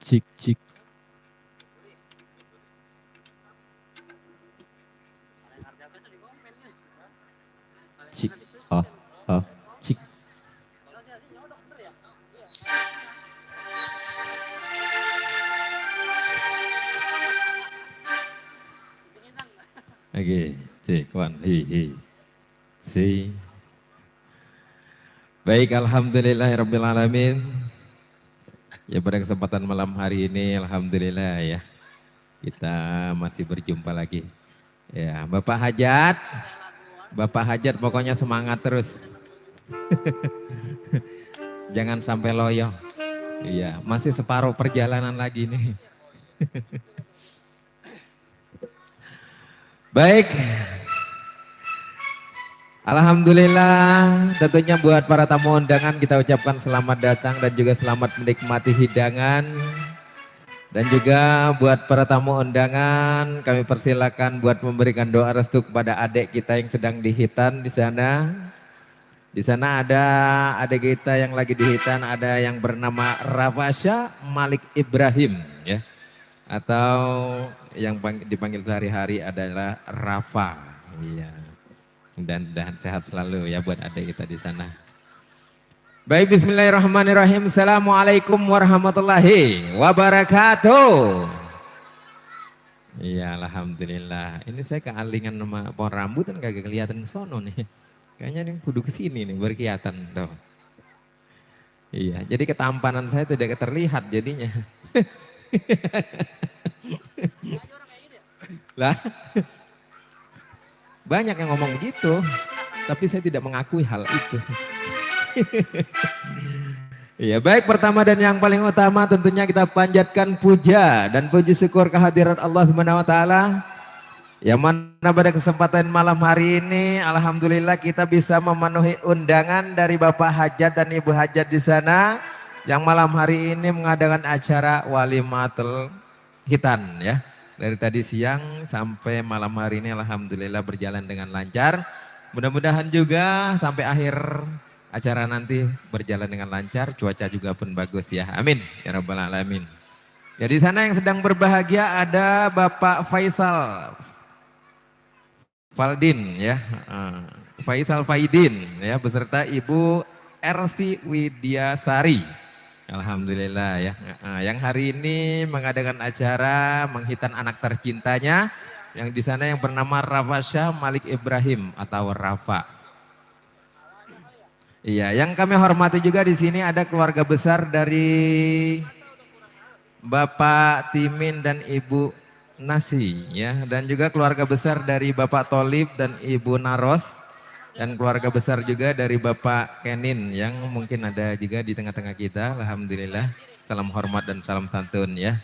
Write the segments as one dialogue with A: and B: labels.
A: Cik cik. Cik. Oh, oh, cik. Oke, cik, one, hi. Si. Baik, alhamdulillahirrabbilalamin. Ya pada kesempatan malam hari ini, alhamdulillah ya. Kita masih berjumpa lagi. Ya, Bapak Hajat pokoknya semangat terus. Jangan sampai loyo. Iya, masih separuh perjalanan lagi nih. Baik. Alhamdulillah, tentunya buat para tamu undangan kita ucapkan selamat datang dan juga selamat menikmati hidangan. Dan juga buat para tamu undangan, kami persilakan buat memberikan doa restu kepada adik kita yang sedang dihitan di sana. Di sana ada adik kita yang lagi dihitan, ada yang bernama Rafasya Malik Ibrahim ya. Atau yang dipanggil sehari-hari adalah Rafa. Iya. Dan sehat selalu ya buat adik kita di sana. Baik, bismillahirrahmanirrahim. Assalamualaikum warahmatullahi wabarakatuh. Iya, alhamdulillah. Ini saya kealingan nama pohon rambut kan kagak kelihatan sono nih. Kayaknya ini kudu kesini nih, baru kelihatan tuh. Iya, jadi ketampanan saya tidak terlihat jadinya. Lah, banyak yang ngomong begitu, tapi saya tidak mengakui hal itu. Iya, baik, pertama dan yang paling utama tentunya kita panjatkan puja dan puji syukur kehadirat Allah Subhanahu wa taala. Yang mana pada kesempatan malam hari ini alhamdulillah kita bisa memenuhi undangan dari Bapak Hajat dan Ibu Hajat di sana yang malam hari ini mengadakan acara walimatul hitan ya. Dari tadi siang sampai malam hari ini alhamdulillah berjalan dengan lancar. Mudah-mudahan juga sampai akhir acara nanti berjalan dengan lancar, cuaca juga pun bagus ya. Amin ya rabbal alamin. Ya, di sana yang sedang berbahagia ada Bapak Faisal Faldin ya. Faisal Faidin ya beserta Ibu Ersi Widyasari. Alhamdulillah ya. Yang hari ini mengadakan acara menghitan anak tercintanya yang di sana yang bernama Rafasya Malik Ibrahim atau Rafa. Iya, yang kami hormati juga di sini ada keluarga besar dari Bapak Timin dan Ibu Nasi ya, dan juga keluarga besar dari Bapak Tolib dan Ibu Naros, dan keluarga besar juga dari Bapak Kenin yang mungkin ada juga di tengah-tengah kita. Alhamdulillah, salam hormat dan salam santun ya.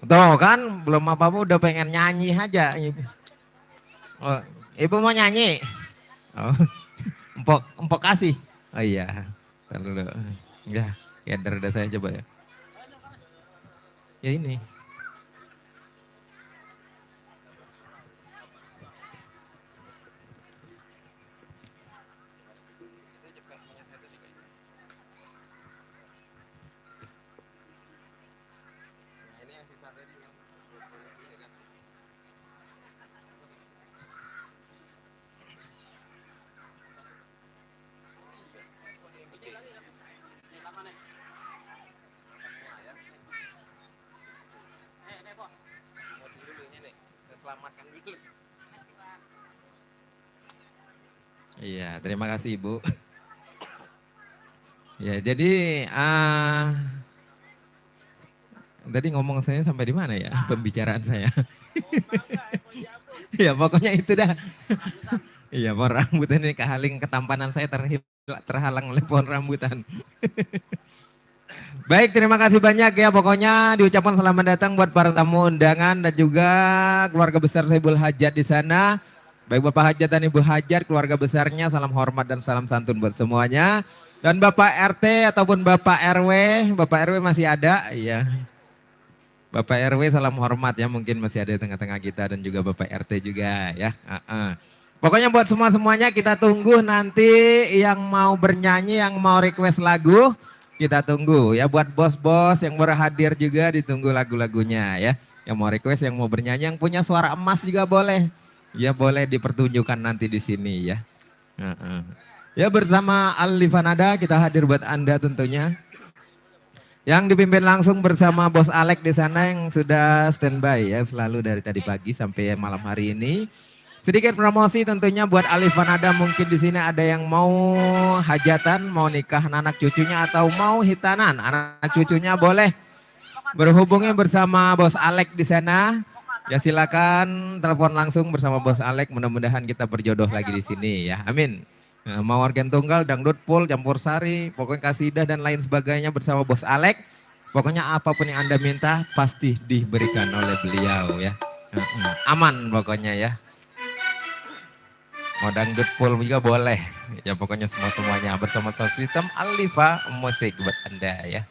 A: Tuh kan belum apa-apa udah pengen nyanyi aja Ibu. Oh, Ibu mau nyanyi? Oh. Empok kasih. Oh iya. Ntar dulu. Ya, udah saya coba ya. Ya ini. Iya, terima kasih Ibu. Ya, jadi tadi ngomong saya sampai di mana ya pembicaraan saya? Ya pokoknya itu dah. Iya, pohon rambutan ini kehaling ketampanan saya terhalang oleh pohon rambutan. Baik, terima kasih banyak ya. Pokoknya diucapkan selamat datang buat para tamu undangan dan juga keluarga besar Saibul Hajat di sana. Baik Bapak Hajat dan Ibu Hajat, keluarga besarnya, salam hormat dan salam santun buat semuanya. Dan Bapak RT ataupun Bapak RW masih ada, iya. Bapak RW salam hormat ya, mungkin masih ada di tengah-tengah kita, dan juga Bapak RT juga ya. Pokoknya buat semuanya kita tunggu nanti yang mau bernyanyi, yang mau request lagu. kita tunggu ya. Buat bos-bos yang baru hadir juga ditunggu lagu-lagunya ya. Yang mau request, yang mau bernyanyi, yang punya suara emas juga boleh. Ya boleh dipertunjukkan nanti di sini ya. Heeh. Ya bersama Alifanada kita hadir buat Anda tentunya. Yang dipimpin langsung bersama Bos Alek di sana yang sudah standby ya selalu dari tadi pagi sampai malam hari ini. Sedikit promosi tentunya buat Alifanada, mungkin di sini ada yang mau hajatan, mau nikah anak cucunya atau mau hitanan anak cucunya boleh berhubungi bersama Bos Alek di sana. Ya silakan telepon langsung bersama Bos Alek, mudah-mudahan kita berjodoh lagi di sini ya. Amin. Nah, mau organ tunggal, dangdut full, campur sari, pokoknya kasidah dan lain sebagainya bersama Bos Alek. Pokoknya apapun yang Anda minta pasti diberikan oleh beliau ya. Aman pokoknya ya. Mau dangdut full juga boleh. Ya pokoknya semua-semuanya bersama sound system Alifa Musik buat Anda ya.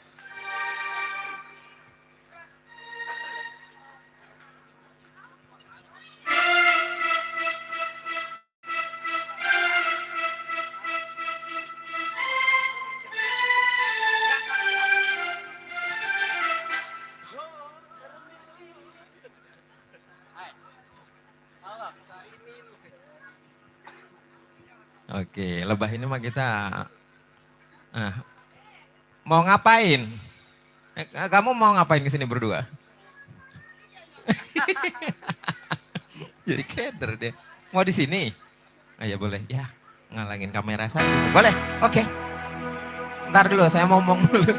A: Oke, lebah ini mah kita mau ngapain? Kamu mau ngapain ke sini berdua? Jadi keder deh. Mau di sini? Ah, ya boleh. Ya, ngalangin kamera saya. Boleh. Oke. Ntar dulu saya mau ngomong dulu.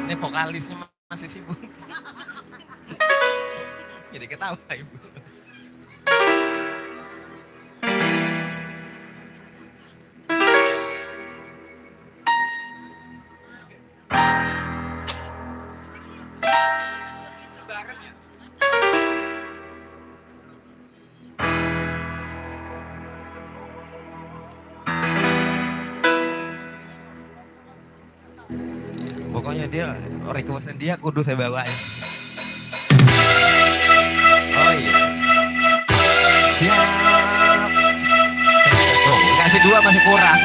A: Ini vokalisnya masih sibuk. Jadi ketawa ibu. Pokoknya dia requestan dia kudu saya bawain. Oh iya. Siap. Tuh, kasih dua masih kurang.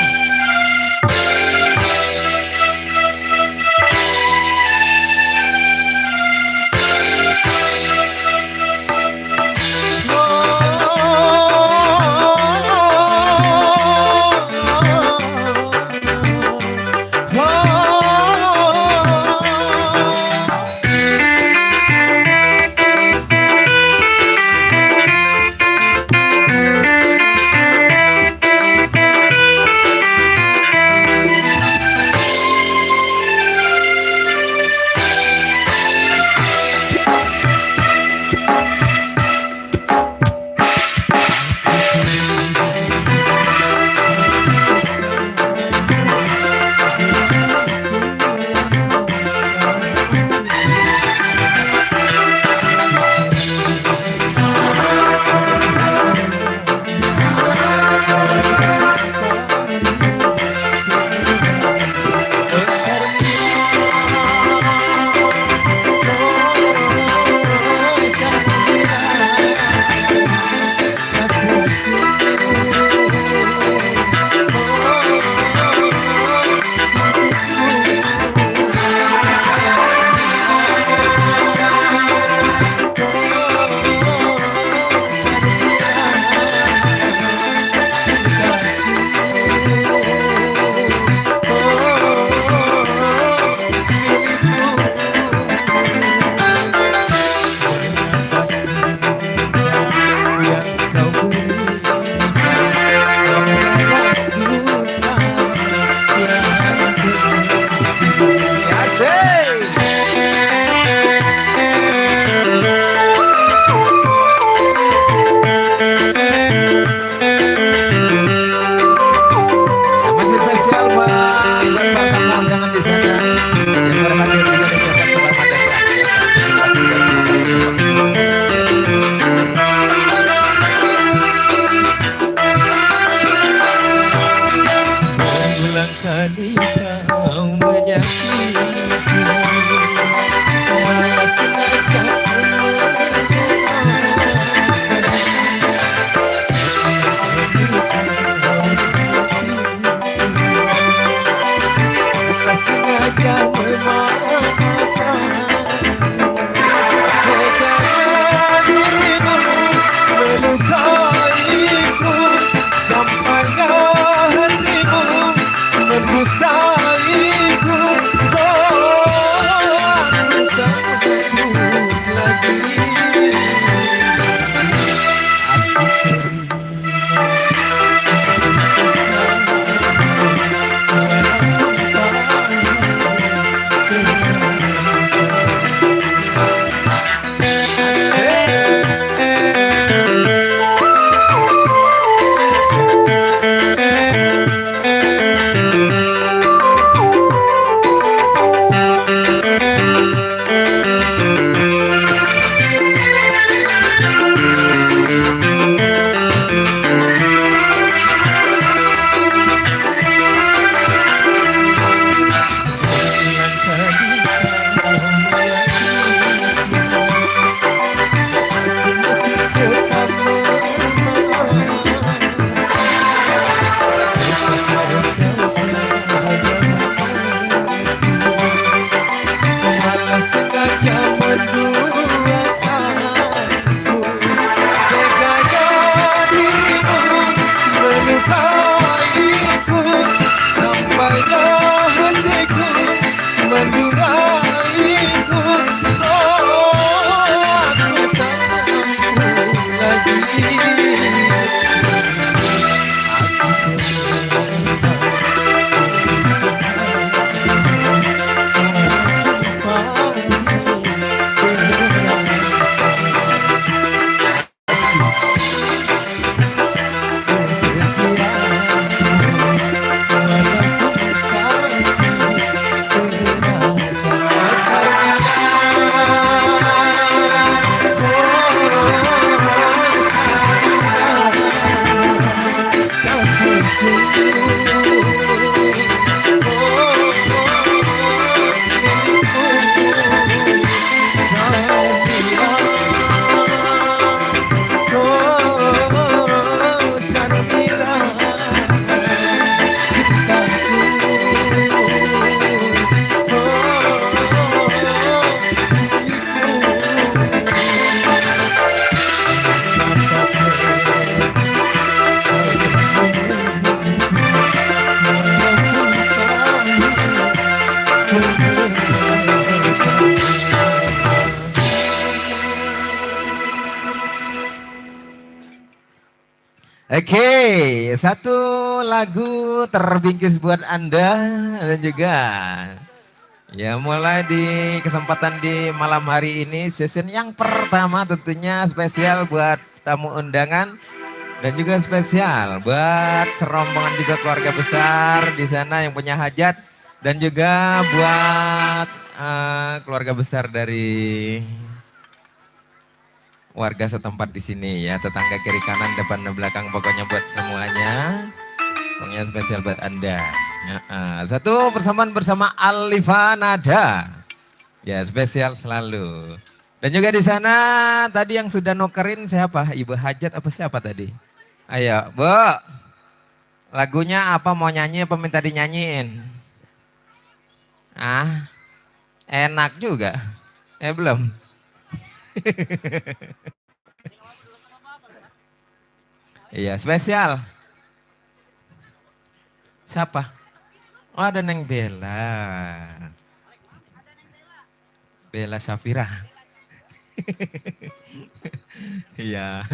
A: kali kau menyakiti, malah sengaja sengaja memaafkan. Teganya dirimu melukaiku, sampainya hatimu mendustaiku. Aku tak mau lagi. Oke, satu lagu terbingkis buat Anda dan juga ya mulai di kesempatan di malam hari ini season yang pertama tentunya spesial buat tamu undangan dan juga spesial buat serombongan juga keluarga besar di sana yang punya hajat dan juga buat keluarga besar dari warga setempat di sini ya, tetangga kiri kanan depan dan belakang, pokoknya buat semuanya, pokoknya spesial buat Anda. Satu persamaan bersama Alifa Nada, ya spesial selalu. Dan juga di sana tadi yang sudah nokerin siapa? Ibu Hajat apa siapa tadi? Ayo, Bu, lagunya apa, mau nyanyi apa minta dinyanyiin? Enak juga. Belum. Iya, spesial. Siapa? Oh, ada Neng Bella. Bella Syafira. Iya.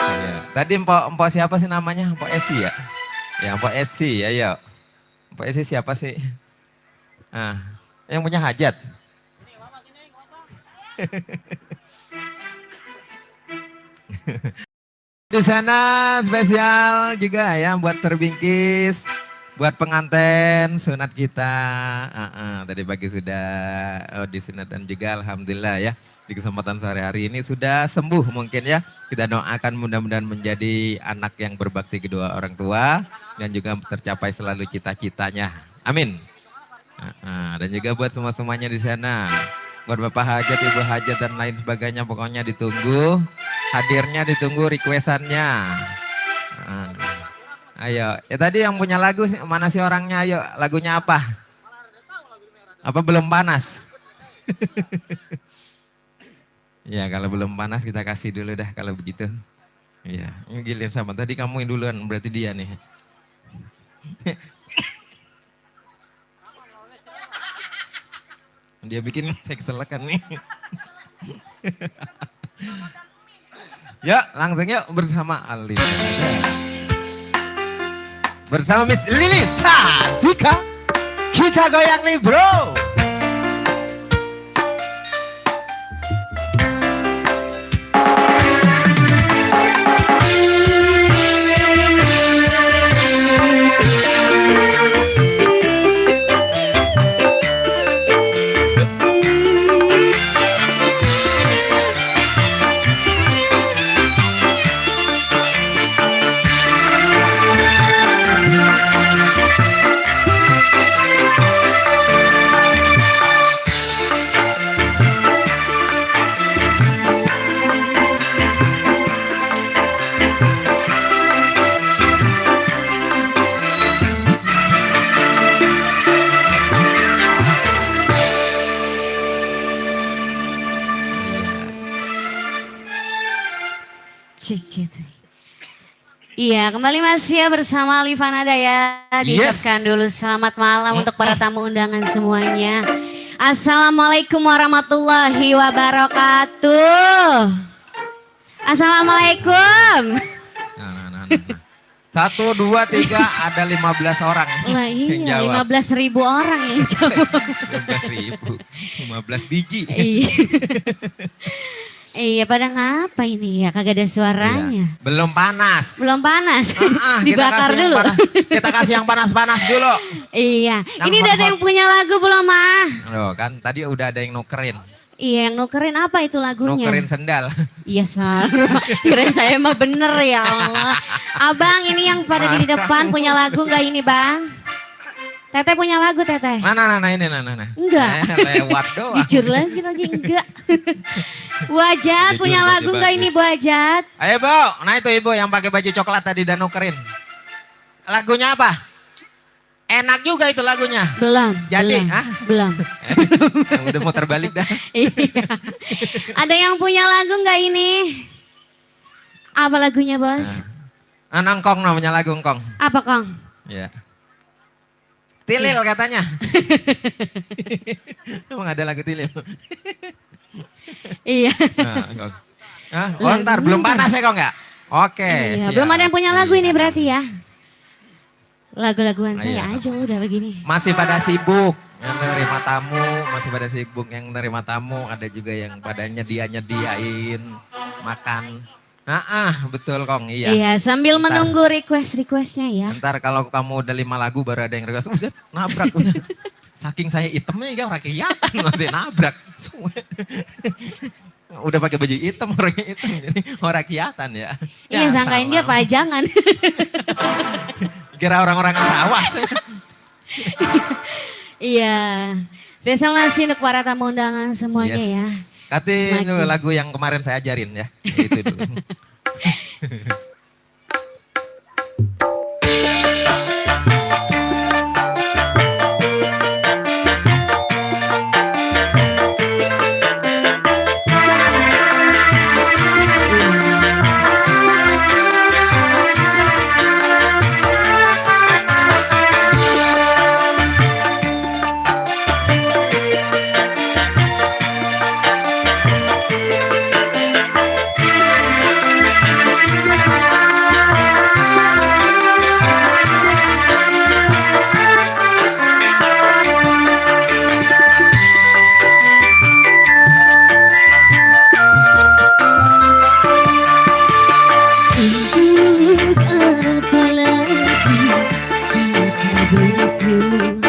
A: Iya. Tadi Empok siapa sih namanya? Empok Esi ya? Ya, Empok Esi, ayo. Empok Esi siapa sih? Yang punya hajat. Di sana spesial juga ya buat terbingkis Buat pengantin sunat kita, tadi pagi sudah disunat dan juga alhamdulillah ya di kesempatan sore hari ini sudah sembuh mungkin ya. Kita doakan mudah-mudahan menjadi anak yang berbakti kedua orang tua dan juga tercapai selalu cita-citanya. Amin. Dan juga buat semua-semuanya di sana, buat bapak hajat, ibu hajat dan lain sebagainya, pokoknya ditunggu hadirnya, ditunggu requestannya. Ayo, ya tadi yang punya lagu mana sih orangnya? Ayo, lagunya apa? Apa belum panas? Ya kalau belum panas kita kasih dulu dah kalau begitu. Iya, giliran sama tadi kamu yang duluan berarti dia nih. Dia bikin saya keselakan nih. Yuk langsung yuk bersama Alif. Bersama Miss Lili Sadika, kita goyang nih bro.
B: Cek. Iya, kembali masih ya bersama Alifana Daya. Diucapkan dulu selamat malam untuk para tamu undangan semuanya. Assalamualaikum warahmatullahi wabarakatuh. Assalamualaikum.
A: Nah. 1, 2, 3 ada 15 orang
B: Lah
A: yang
B: iya,
A: jawab.
B: 15.000 orang yang jawab.
A: 15 biji.
B: Iya, pada ngapa ini ya? Kagak ada suaranya.
A: Iya. Belum panas.
B: Belum panas.
A: Kita
B: Dibakar
A: kasih
B: dulu.
A: Kita kasih yang panas-panas dulu.
B: Iya.
A: Yang
B: Ini udah ada yang punya lagu belum, ah?
A: Loh, kan tadi udah ada yang nukerin.
B: Iya, yang nukerin apa itu lagunya?
A: Nukerin sendal.
B: Iya, salah. Kirain saya mah bener ya Allah. Abang, ini yang pada di depan punya lagu nggak ini, Bang? Teteh punya lagu, Teteh?
A: Nah, ini.
B: Enggak.
A: Lewat doang.
B: Jujur lagi enggak. Bu Ajat punya lagu enggak ini, Bu Ajat?
A: Ayo, Bu. Nah itu Ibu yang pakai baju coklat tadi dan nukerin. Lagunya apa? Enak juga itu lagunya.
B: Belum.
A: Jadi,
B: belum.
A: Udah mau terbalik dah.
B: Iya. Ada yang punya lagu enggak ini? Apa lagunya, Bos?
A: Ngkong namanya lagu Ngkong.
B: Apa, Kong?
A: Iya. Tilil katanya. Emang ada lagu Tilil?
B: Iya.
A: Ntar belum panas ya kok enggak? Oke.
B: Iya,
A: siap.
B: belum ada yang punya lagu ini berarti ya. Lagu-laguan
A: Iya.
B: saya aja udah begini.
A: Masih pada sibuk yang menerima tamu, ada juga yang pada nyediain makan. Betul Kong, iya.
B: Iya, sambil menunggu requestnya ya.
A: Ntar kalau kamu udah 5 lagu baru ada yang request, uset nabrak udah. Saking saya hitamnya ya orang kelihatan nanti nabrak. Udah pakai baju hitam orangnya hitam jadi orang kelihatan ya.
B: Iya, sangkain dia pajangan.
A: Kira orang-orang sawah.
B: Iya, spesial nasi untuk para tamu undangan semuanya ya.
A: Kati lagu yang kemarin saya ajarin ya. Itu dulu.
B: bertemu.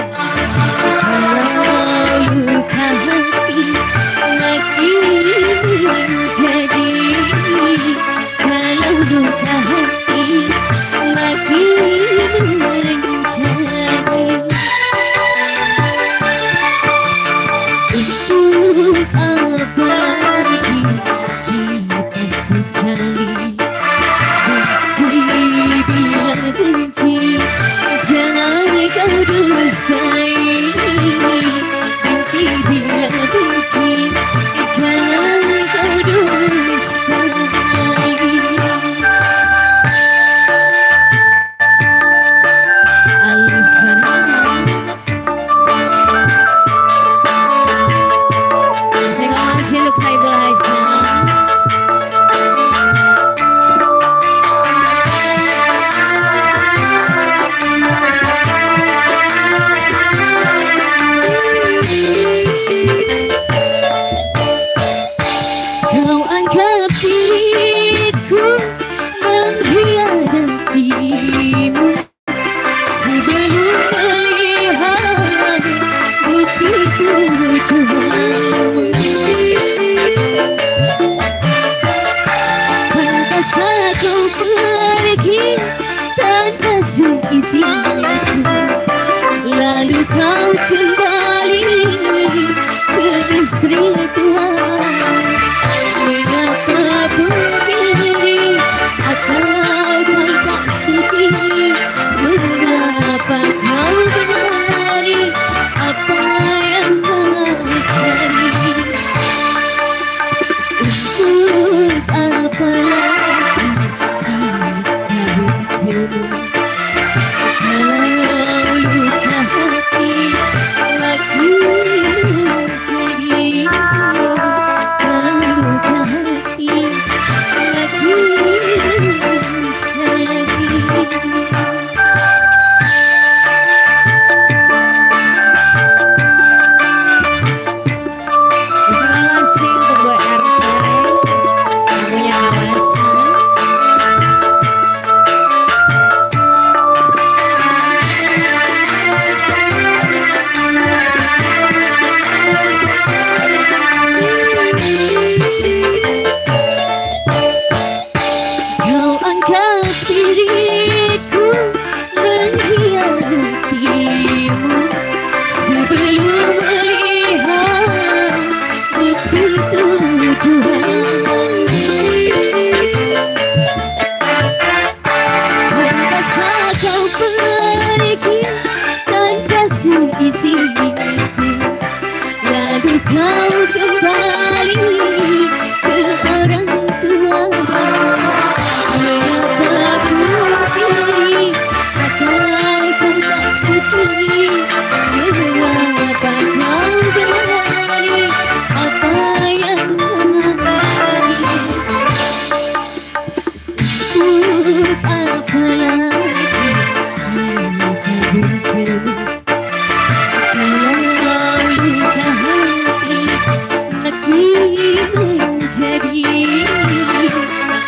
B: Kalau luka hati makin menjadi, kalau luka hati makin menjadi. Untuk apa lagi kita sesali? Benci bilang benci, jangan kau dustai. Benci bilang benci, jangan kau dustai. Alif masih untuk Saibul Haja. Kau anggap diriku mengkhianatimu sebelum melihat bukti tuduhanmu. Pantaskah kau pergi tanpa seizinku, lalu kau kembali ke istri Tuhan? Mengapa begini? Atau kau tak suci? Mengapa kau benari apa yang kau cari? Untuk apa lagi kita bertemu? Kalau luka hati makin menjadi, kalau luka hati makin menjadi. Terima kasih untuk Bu RT, punya kawasan. Kau anggap diriku mengkhianatimu sebelum melihat bukti tuduhanmu. Pantaskah kau pergi tanpa seizinku, lalu kau kembali ke orang tua? Mengapa begini? Atau kau tak suci? Mengapa kau benari apa yang kau cari? Untuk apa lagi kita bertemu? Kalau luka hati makin menjadi,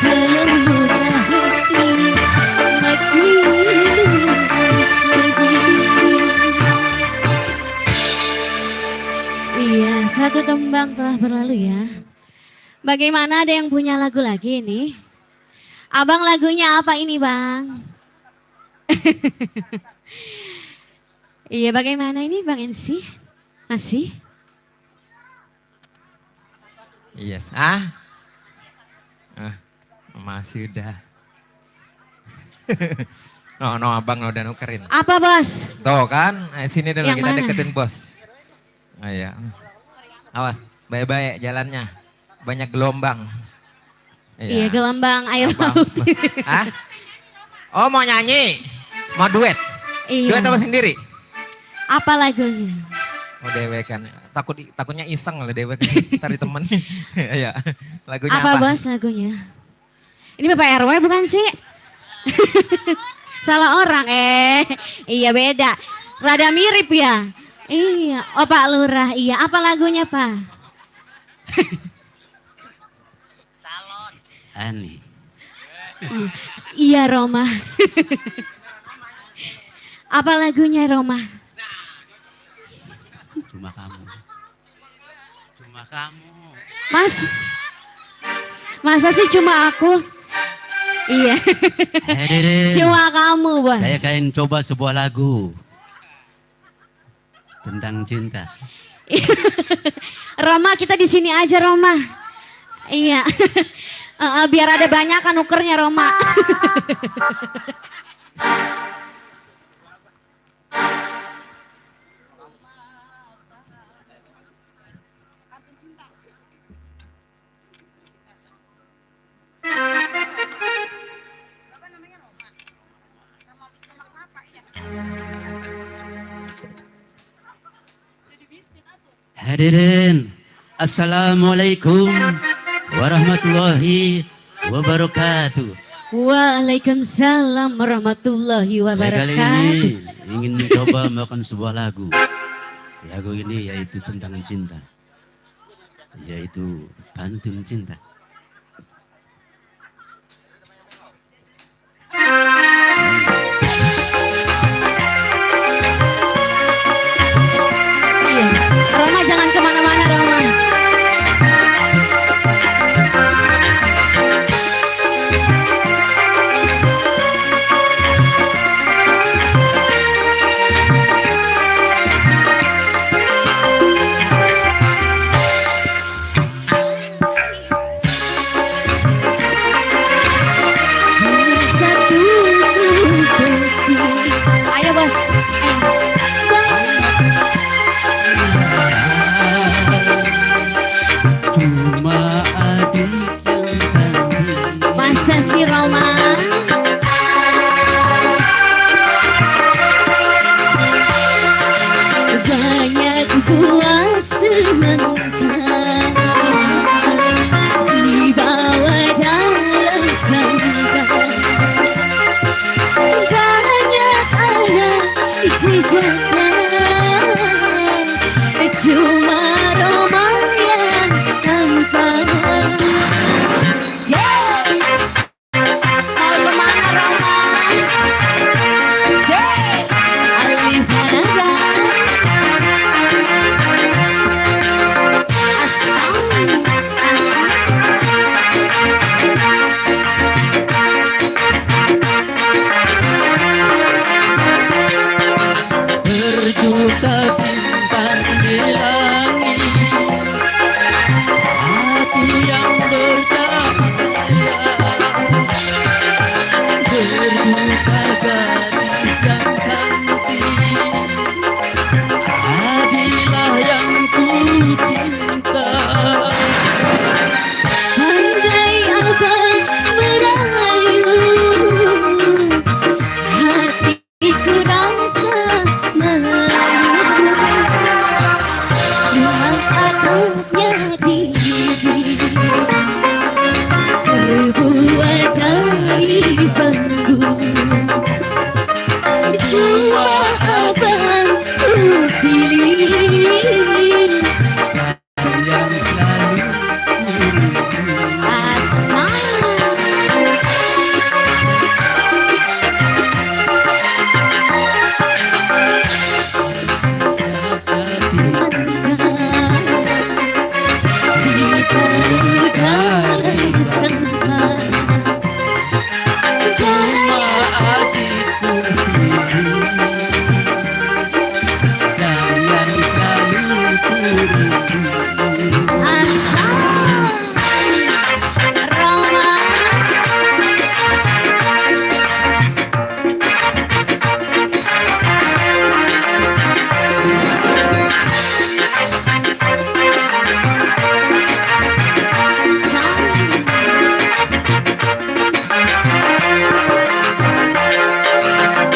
B: kalau luka hati makin menjadi. Iya, satu tembang telah berlalu ya. Bagaimana, ada yang punya lagu lagi ini? Abang, lagunya apa ini, Bang? Iya, bagaimana ini Bang MC? Masih?
A: Yes. Masih udah. No, abang udah nukerin.
B: Apa, Bos?
A: Tuh kan, sini dulu
B: Yang
A: kita
B: mana?
A: deketin bos. Oh iya. Awas, baik-baik jalannya. Banyak gelombang.
B: Iya, gelombang air
A: Abang.
B: laut.
A: Hah? Oh, mau nyanyi? Mau duet?
B: Iya.
A: Duet apa sendiri?
B: Apa lagunya?
A: Oh, dewek kan. Takutnya iseng lah dewek. Ntar temen. Iya. Lagunya
B: Apa,
A: apa?
B: Bos lagunya? Ini Bapak RW bukan sih? Salah orang, iya beda. Rada mirip ya? Iya, oh Pak Lurah, iya. Apa lagunya, Pak?
C: Ani.
B: Iya, Roma. Apa lagunya Roma?
C: Cuma kamu. Cuma kamu.
B: Mas, masa sih cuma aku? Iya.
C: Hadirin.
B: Cuma kamu, Bos.
C: Saya akan coba sebuah lagu tentang cinta.
B: Roma, kita di sini aja, Roma. Iya. Biar ada banyak kan nukernya, Roma.
C: Hadirin, Assalamualaikum warahmatullahi wabarakatuh.
B: Waalaikumsalam warahmatullahi
C: Saya kali ini
B: wabarakatuh.
C: ingin mencoba melakukan sebuah lagu. Lagu ini yaitu tentang cinta, yaitu Pantun Cinta.
B: Iya. Roma jangan kemana-mana, Roma. Cuma satu untukku. Ayo, Bos. Ayo.
C: Cuma adik yang cantik.
B: Masa sih, Roma? Banyak buat senangkan dibawa dalam sangkar. Banyak anak jejaknya, cuma Roma yang tampan. Yeah. Mau kemana, Roma? Say, Alif Hanada. Asam, asam.
C: Berjuta bintang di langit, hati yang bercahaya. Berjuta gadis yang cantik, hadilah yang ku cinta.
B: Andai abang merayu, hatiku rasa malu. Cuma takutnya diri terbuat dari bambu. Cuma abang ku pilih.
C: Yang selalu
B: Asal
C: cuma adikku dan yang selalu tunggu.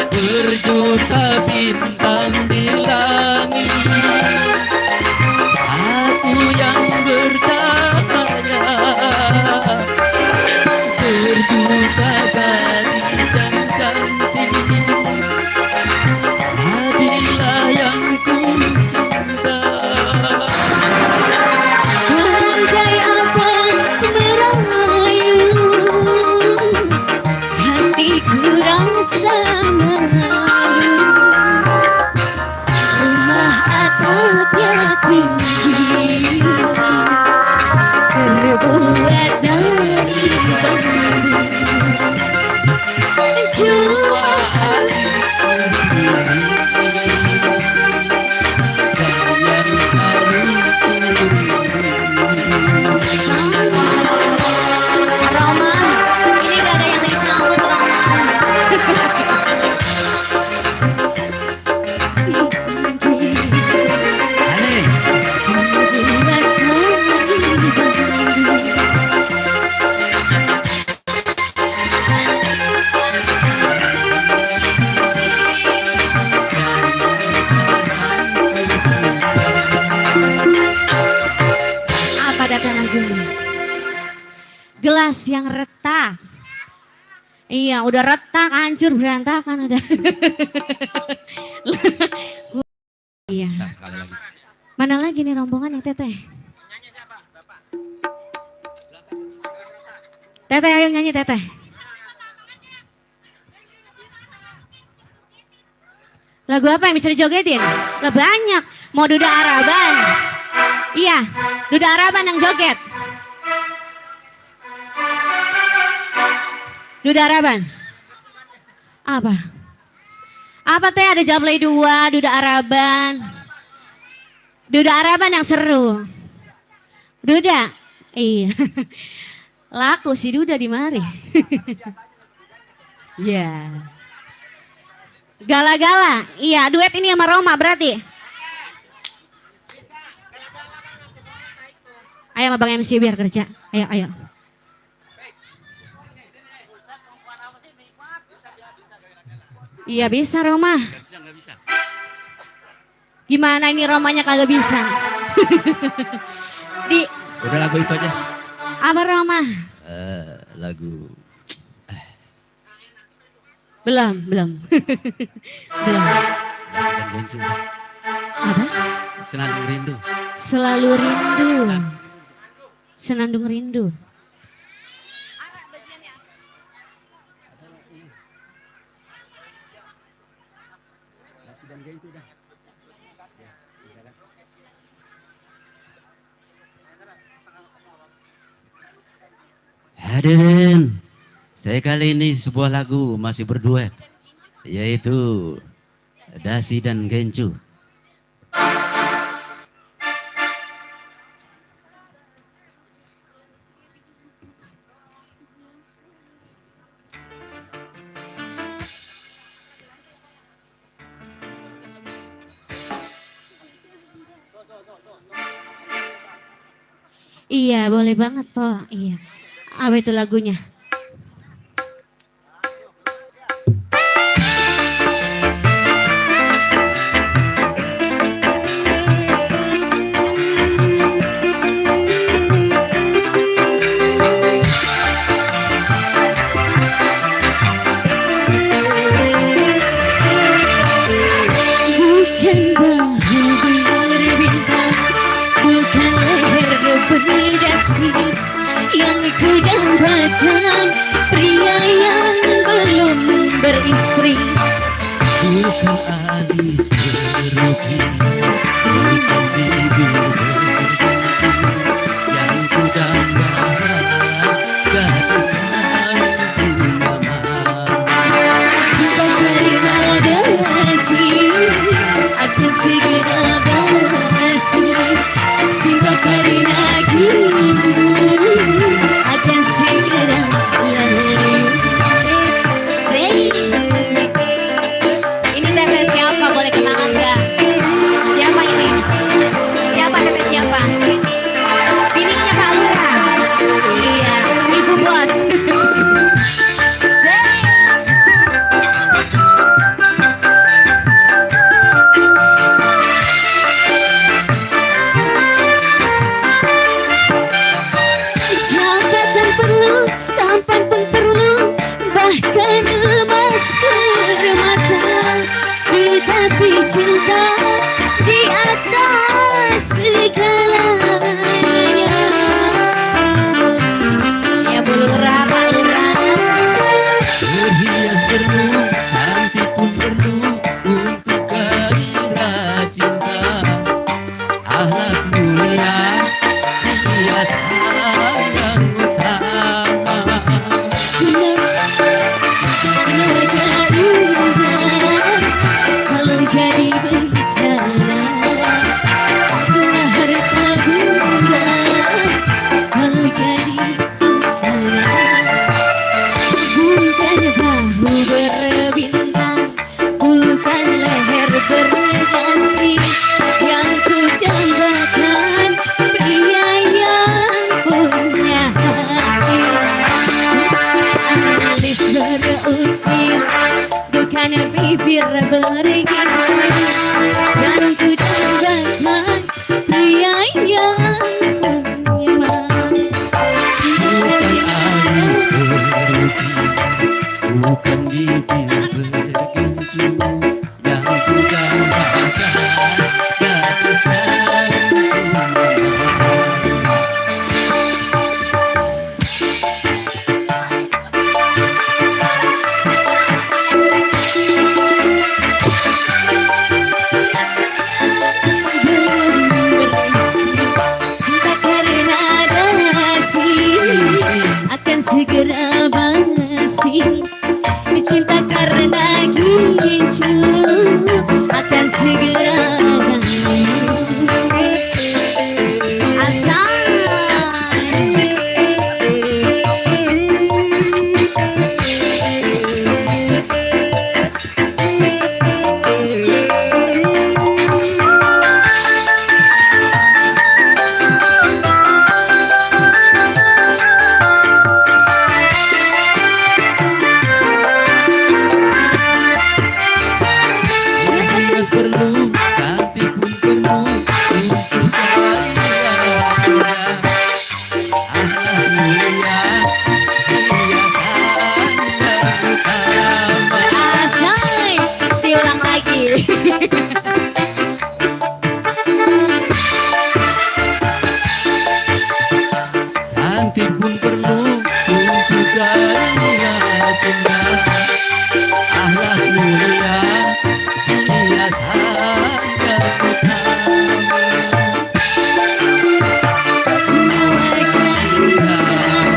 C: Berjuta bintang di langit, aku yang bertanya. Berjuta gadis yang cantik, hadilah yang ku cinta.
B: Andai abang merayu, hatiku rasa malu. gelas yang retak. Iya, udah retak, hancur, berantakan udah. Iya. Mana lagi nih rombongan ya Teteh? Teteh ayo nyanyi Teteh. Lagu apa yang bisa dijogetin? Lah banyak. Mau Duda Araban. Iya, Duda Araban yang joget. Duda Araban. Apa? Apa teh ada Jablay 2, Duda Araban. Duda Araban yang seru. Duda. Iya. Laku si Duda di mari. Iya. Gala-gala. Iya, duet ini sama Roma berarti. Ayo sama Bang MC biar kerja. Ayo, ayo. Iya bisa Roma.
C: Nggak bisa.
B: Gimana ini Romanya kagak bisa?
C: Udah lagu itu aja.
B: Apa Roma?
C: Lagu
B: Belum. Belum.
C: dan Gencu.
B: Apa?
C: Senandung Rindu.
B: Selalu rindu. Senandung rindu.
C: Hadirin, saya kali ini sebuah lagu masih berduet, yaitu Dasi dan Gencu.
B: Iya boleh banget Po. Iya. Apa itu lagunya? Bukan bahu berbintang, bukan leher berdasi, yang ku dambakan pria yang belum beristri.
C: Bukan alis berukir, bukan bibir yang ku dambakan gadis yang bernama.
B: Cinta karena dasi akan segera basi, cinta karena ginju akan segera layu. Ini teteh siapa? Boleh kenalan gak? Siapa ini? Siapa teteh siapa? Bininya Pak Lurah. Iya, Ibu Bos. Jabatan perlu, tampan pun perlu, bahkan emas permata, tetapi cinta di atas segalanya. Ya Bu Lurah, Pak Lurah.
C: Berhias perlu, cantik pun perlu untuk gairah cinta. Akhlak mulia, hias yang utama.
B: Kalau jadi bencana, akulah harta bunda. Kalau jadi bencana, bukan bahu berbintang, bukan leher berdasi, yang ku dambakan pria yang punya hati. Alis berukir, bukan bibir berginting, Cinta karena dasi akan segera basi. Cinta karena gincu akan segera asal.
C: Cantik pun perlu untuk gaya cinta. Akhlak mulia hiasan yang utama.
B: Wajah indah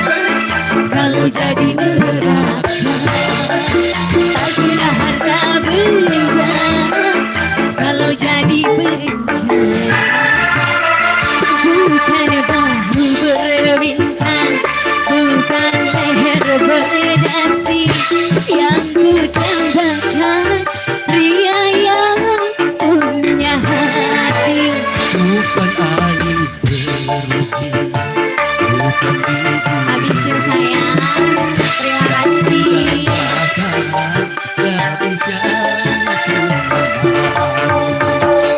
B: kalau jadi neraka, tak guna harta benda kalau jadi bencana. Bukan bahu berbintang, bukan leher berdasi yang ku dambakan, pria yang punya hati.
C: Bukan alis beruki, bukan gigi,
B: Habisin sayang, terima kasih.
C: pasangan gadis yang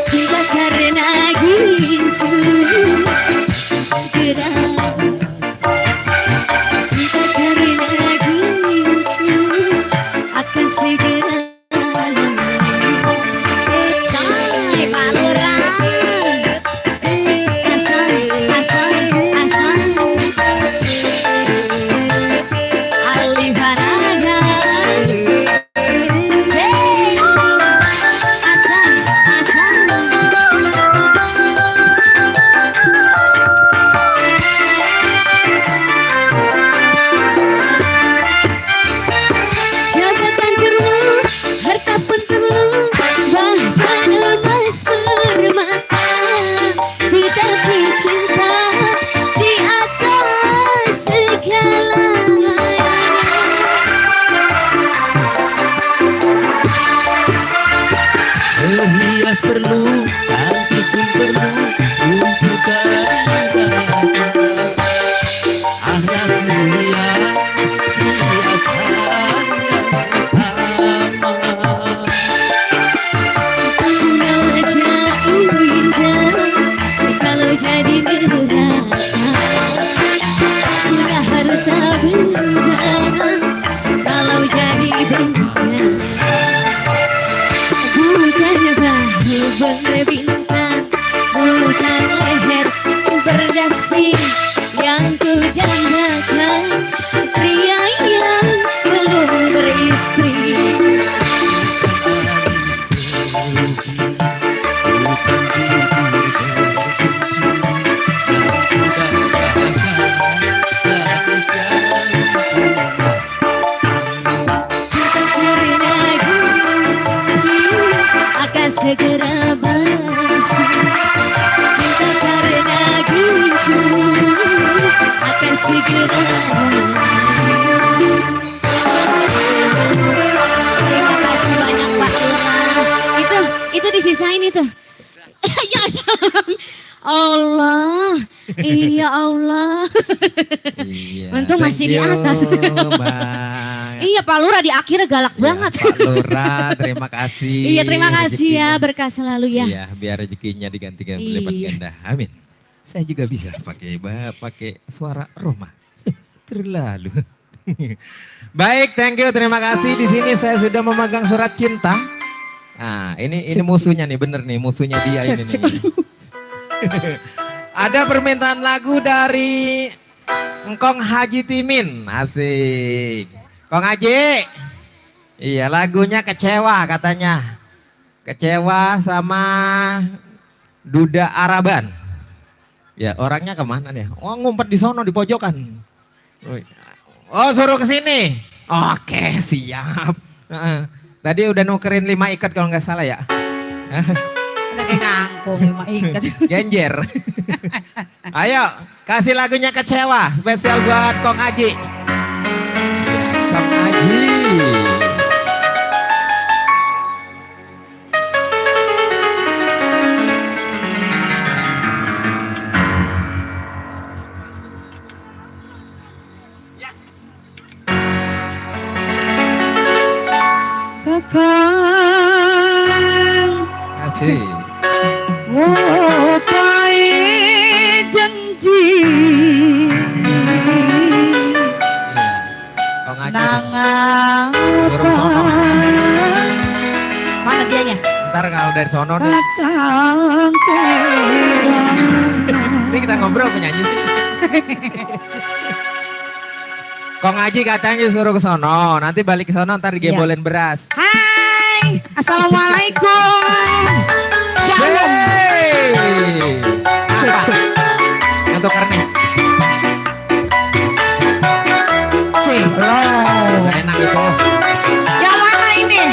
B: Cinta karena gincu segera, cinta karena gincu akan segera. Sampai Pak Lurah, asal, asal, asal. Alif Anada, say, asal, asal. Jabatan perlu, harta pun perlu, bahkan emas permata, tetapi cinta di atas segalanya.
C: berhias perlu, cantik pun perlu untuk gaya. Akhlak mulia hiasan yang utama.
B: Punya wajah indah kalau jadi neraka, punya harta benda kalau jadi bencana. Bukan bahu berbintang, bukan leher berdasi yang ku dambakan, pria yang belum beristri. Cinta karena gincu akan segera basi. Cinta karena gincu akan segera. Terima kasih banyak Pak Lurah. Itu disisain itu. Ya Allah, iya Allah.
A: Iya,
B: Untung
A: thank
B: masih di
A: you,
B: atas.
A: Bang.
B: Iya Pak Lurah di akhirnya galak
A: Ya,
B: banget.
A: Pak Lurah, terima kasih.
B: Iya terima kasih ya,
A: Rezekinya.
B: berkah selalu ya.
A: Iya, biar rezekinya digantikan berlipat
B: Iya.
A: ganda. Amin. Saya juga bisa pakai suara Roma. Terlalu. Baik, thank you, terima kasih. Di sini saya sudah memegang surat cinta Nah, ini musuhnya nih, bener nih, musuhnya dia ini nih. Ada permintaan lagu dari Engkong Haji Timin, asik. Kong Haji, iya lagunya Kecewa katanya. Kecewa sama Duda Araban. Ya orangnya kemana dia? Oh ngumpet di sono di pojokan. Oh suruh ke sini. Oke siap. Tadi udah nukerin 5 ikat kalau nggak salah ya.
D: Ada kayak ngangkung 5 ikat.
A: Genjer. Ayo kasih lagunya Kecewa spesial buat Kong Haji. Kong Haji.
D: Kakang
A: Asik.
D: wopai janji
A: Kong Haji.
D: nang
A: Suruh sono.
D: mana dianya?
A: Ntar kalau dari sono nih.
D: Kakang
A: Ini kita ngobrol penyanyi sih. Kong Haji katanya suruh ke sono, nanti balik ke sono ntar digebolin beras.
D: Hai, assalamualaikum. Shalom.
A: Hey. Apa? Untuk karena
D: Shalom.
A: enak itu.
D: Yang mana ini?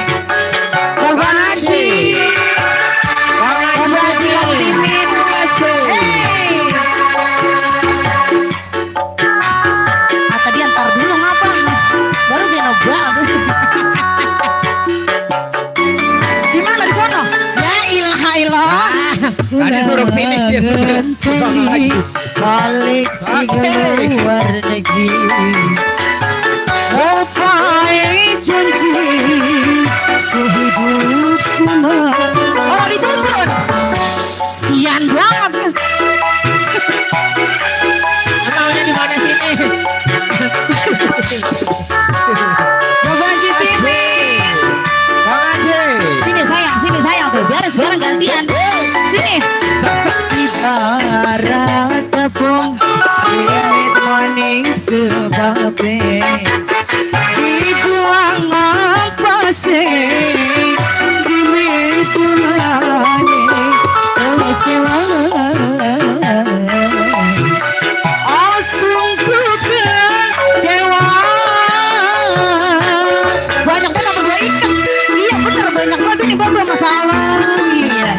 D: Bapak Haji. Bapak Haji Kang Timin. Hey. Tadi antar dulu ngapa? Baru dia nobrak. Di mana di sono? La ilaha illallah.
A: Tadi suruh kesini. Sono lagi.
D: Balik si luar negeri. Opai janji sehidup semati. Oh dituntun. Sian banget.
A: Maunya di mana sini?
D: Bapak Haji TV.
A: Kong Haji.
D: Sini sayang tuh. Biar sekarang gantian. Sini. Ibarat tepung irit maning sebabnya dibuang pasir dimitulani kecewa oh sungguh kecewa banyak banget berdua ikan iya bener banyak banget ini berdua masalah iya.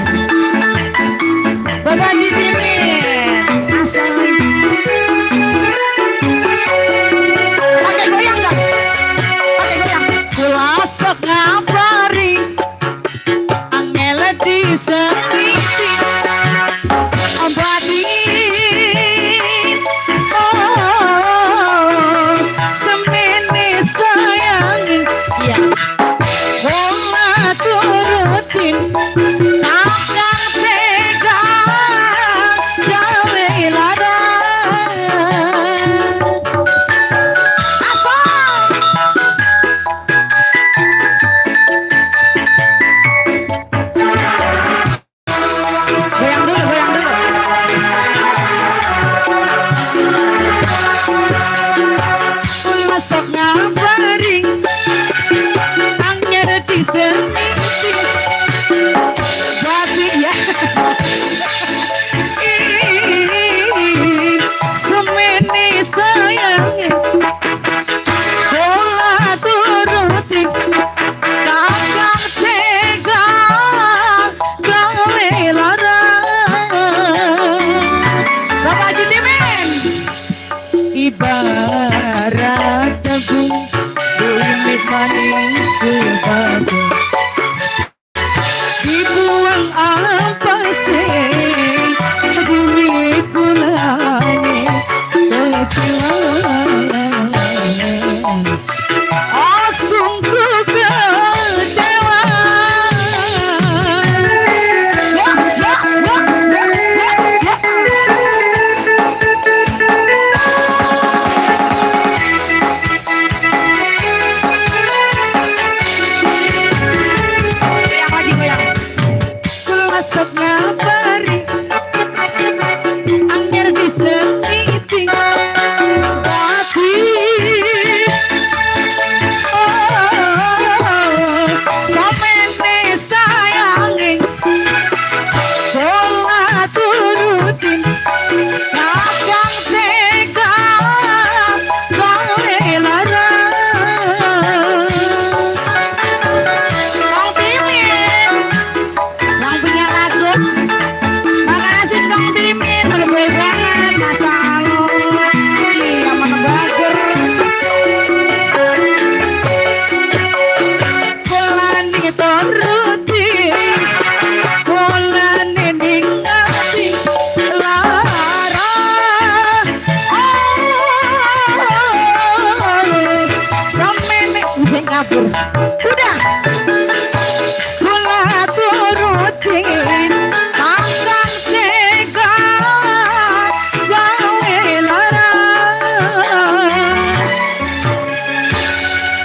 D: Bapak Haji Timin asal pakai goyang gak? Pakai goyang kulasok ngabari angel di semiti abadi oh semene sayangi iya Wala turutin takkan pegang gawe ladan asal asap ngabari angger diseliti tapi samene sayangi bola turutin kadang tega gawe larang Kang Timin yang punya lagu makasih Kang Timin lebih banget masalah iya mana bager bulan diturutin bulan ningati lara samene sing kabur udah kula turutin tanggang tega gawe larang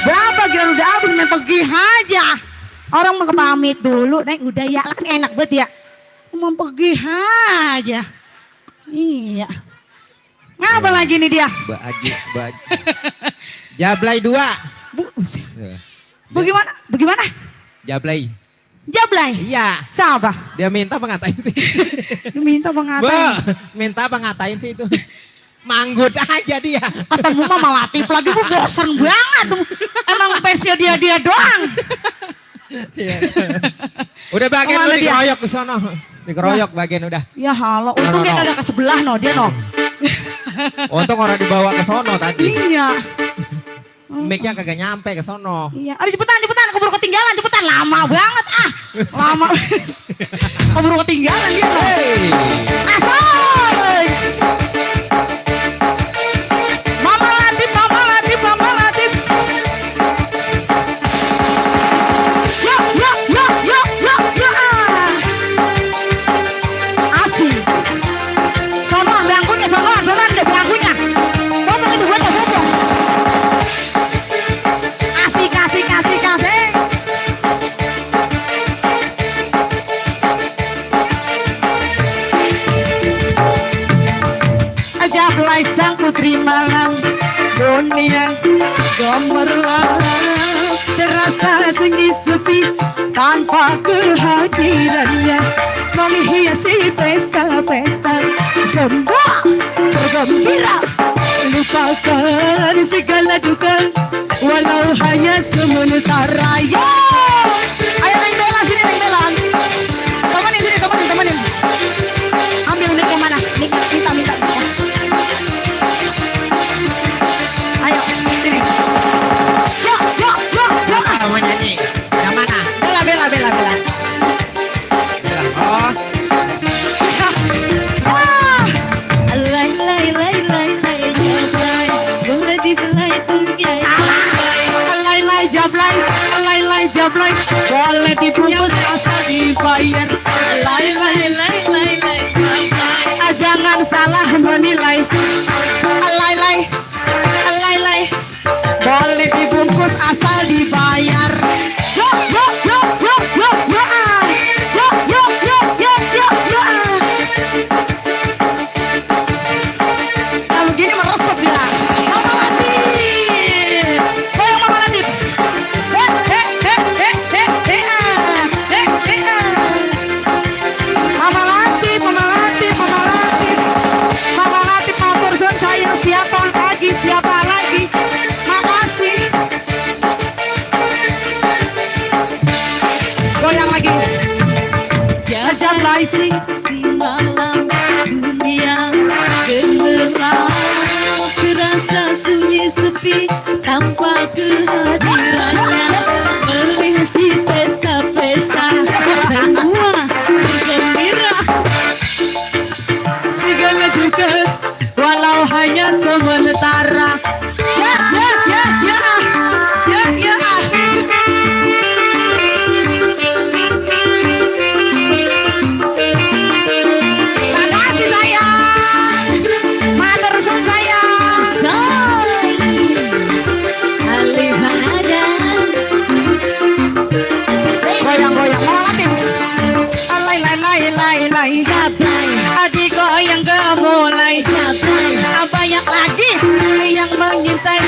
D: berapa kira udah habis main pergi aja orang mau pamit dulu neng udah ya lah kan enak banget ya mau pergi aja iya ngapa lagi nih dia
A: Bagi. Jablay 2.
D: bagaimana bagaimana
A: Jablay.
D: Jablay
A: Iya.
D: siapa
A: Dia minta apa ngatain sih?
D: minta pengatain
A: Minta apa ngatain sih itu? Manggut aja dia.
D: ketemu Mama Latif lagi gue bosen banget emang fansnya dia doang
A: Udah bagian
D: Kemana
A: lu
D: dia?
A: dikeroyok ke sono. Dikeroyok bagian udah.
D: ya halo untung dia
A: no.
D: kagak ke sebelah no dia no
A: Untung orang dibawa ke sono tadi.
D: iya
A: Mic-nya kagak nyampe ke sono.
D: iya aduh cepetan keburu ketinggalan cepetan lama banget lama keburu ketinggalan dia no
A: Hey.
D: Asoy Mama Latif asik sono bangkunya sono ada bangkunya potong itu potong asik Jablay sang putri malam dunia gemerlap terasa sunyi sepi tanpa kehadirannya menghiasi pesta-pesta semua bergembira lupakan segala duka walau hanya sementara yo ayo Neng Bella sini Neng Bella temenin sini temenin ambil mic yang mana minta ayo sini yuk
A: Mau nyanyi. Yang mana?
D: Bella
A: Oh,
D: Jablay boleh dibungkus asal dibayar jangan salah menilai boleh dibungkus asal dibayar kalau gini meresep ya Mama Latif goyang Mama Latif Mama Latif matur suwun sayang siapa lagi makasih goyang lagi Jablay
E: di malam dunia gemerlap terasa sunyi sepi tanpa kehadirannya merinci pesta-pesta semua bergembira
D: segala duka walau hanya sementara ya lay cabai, adik goyang gemulai cabai, banyak lagi yang mengintai,